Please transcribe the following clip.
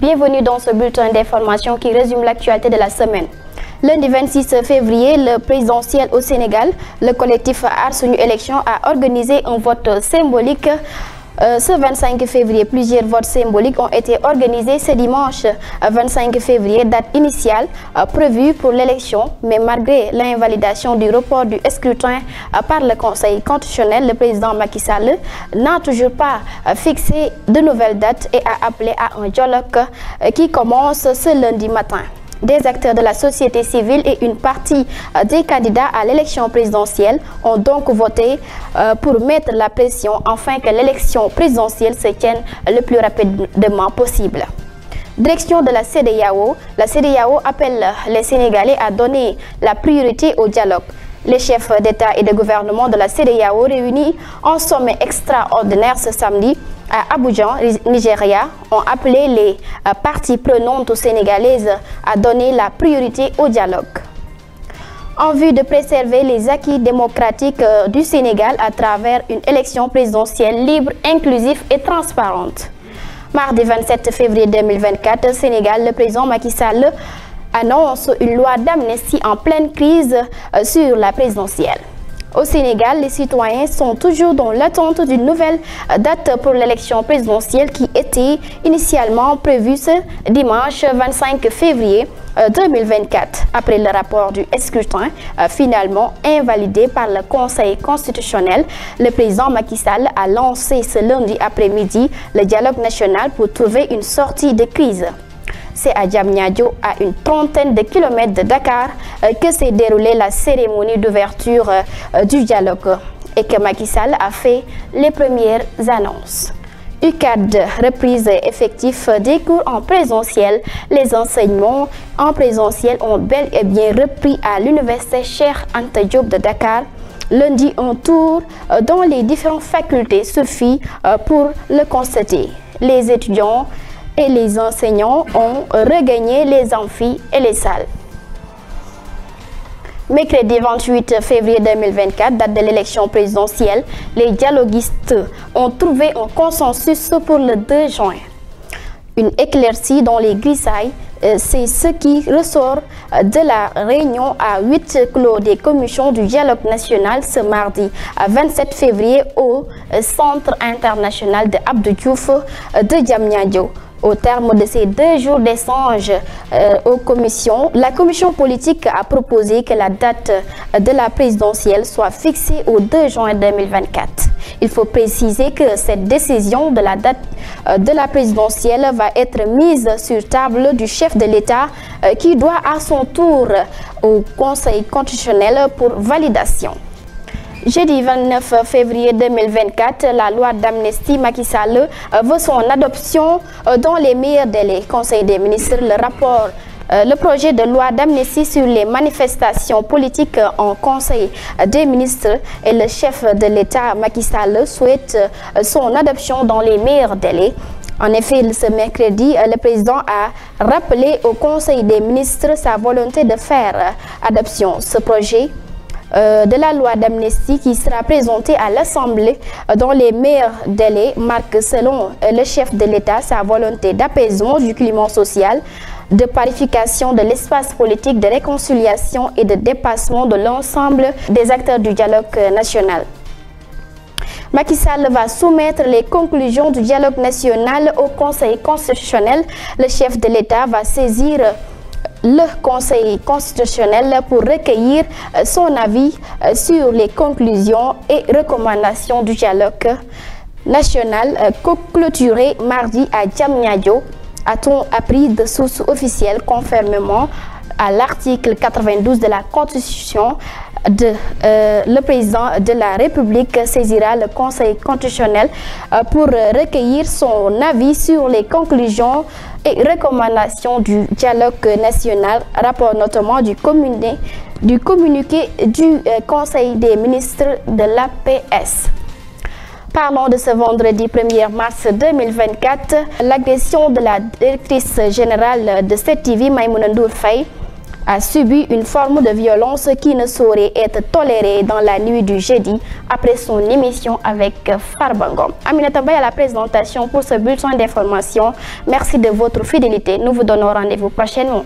Bienvenue dans ce bulletin d'information qui résume l'actualité de la semaine. Lundi 26 février, le présidentiel au Sénégal, le collectif Aar Sunu Élection a organisé un vote symbolique. Ce 25 février, plusieurs votes symboliques ont été organisés ce dimanche 25 février, date initiale prévue pour l'élection, mais malgré l'invalidation du report du scrutin par le Conseil constitutionnel, le président Macky Sall n'a toujours pas fixé de nouvelles dates et a appelé à un dialogue qui commence ce lundi matin. Des acteurs de la société civile et une partie des candidats à l'élection présidentielle ont donc voté pour mettre la pression afin que l'élection présidentielle se tienne le plus rapidement possible. Direction de la CEDEAO appelle les Sénégalais à donner la priorité au dialogue. Les chefs d'État et de gouvernement de la CEDEAO réunis en sommet extraordinaire ce samedi à Abidjan, Nigeria, ont appelé les parties prenantes sénégalaises à donner la priorité au dialogue. En vue de préserver les acquis démocratiques du Sénégal à travers une élection présidentielle libre, inclusive et transparente. Mardi 27 février 2024, au Sénégal, le président Macky Sall annonce une loi d'amnistie en pleine crise sur la présidentielle. Au Sénégal, les citoyens sont toujours dans l'attente d'une nouvelle date pour l'élection présidentielle qui était initialement prévue ce dimanche 25 février 2024. Après le rapport du scrutin finalement invalidé par le Conseil constitutionnel, le président Macky Sall a lancé ce lundi après-midi le dialogue national pour trouver une sortie de crise. C'est à Diamniadio, à une trentaine de kilomètres de Dakar, que s'est déroulée la cérémonie d'ouverture du dialogue et que Macky Sall a fait les premières annonces. UCAD, reprise effective des cours en présentiel. Les enseignements en présentiel ont bel et bien repris à l'université Cheikh Anta Diop de Dakar. Lundi, un tour dans les différentes facultés suffit pour le constater. Les étudiants et les enseignants ont regagné les amphis et les salles. Mercredi 28 février 2024, date de l'élection présidentielle, les dialoguistes ont trouvé un consensus pour le 2 juin. Une éclaircie dans les grisailles, c'est ce qui ressort de la réunion à 8 clos des commissions du dialogue national ce mardi 27 février au Centre international de Abdou Diouf de Diamniadio. Au terme de ces 2 jours d'échange aux commissions, la commission politique a proposé que la date de la présidentielle soit fixée au 2 juin 2024. Il faut préciser que cette décision de la date de la présidentielle va être mise sur table du chef de l'État qui doit à son tour au Conseil constitutionnel pour validation. Jeudi 29 février 2024, la loi d'amnistie Macky Sall veut son adoption dans les meilleurs délais. Conseil des ministres, le projet de loi d'amnistie sur les manifestations politiques en Conseil des ministres et le chef de l'État Macky Sall souhaite son adoption dans les meilleurs délais. En effet, ce mercredi, le président a rappelé au Conseil des ministres sa volonté de faire adoption ce projet de la loi d'amnistie qui sera présentée à l'Assemblée dans les meilleurs délais marque, selon le chef de l'État, sa volonté d'apaisement du climat social, de parification de l'espace politique, de réconciliation et de dépassement de l'ensemble des acteurs du dialogue national. Macky Sall va soumettre les conclusions du dialogue national au Conseil constitutionnel. Le chef de l'État va saisir le Conseil constitutionnel pour recueillir son avis sur les conclusions et recommandations du dialogue national clôturé mardi à Diamniadio, a-t-on appris de sources officielles conformément à l'article 92 de la Constitution. Le président de la République saisira le Conseil constitutionnel pour recueillir son avis sur les conclusions et recommandations du dialogue national, rapport notamment du communiqué du Conseil des ministres de l'APS. Parlons de ce vendredi 1er mars 2024, l'agression de la directrice générale de 7TV, Maïmouna Ndour Faye, a subi une forme de violence qui ne saurait être tolérée dans la nuit du jeudi après son émission avec Farbangom. Aminata Bay à la présentation pour ce bulletin d'information. Merci de votre fidélité. Nous vous donnons rendez-vous prochainement.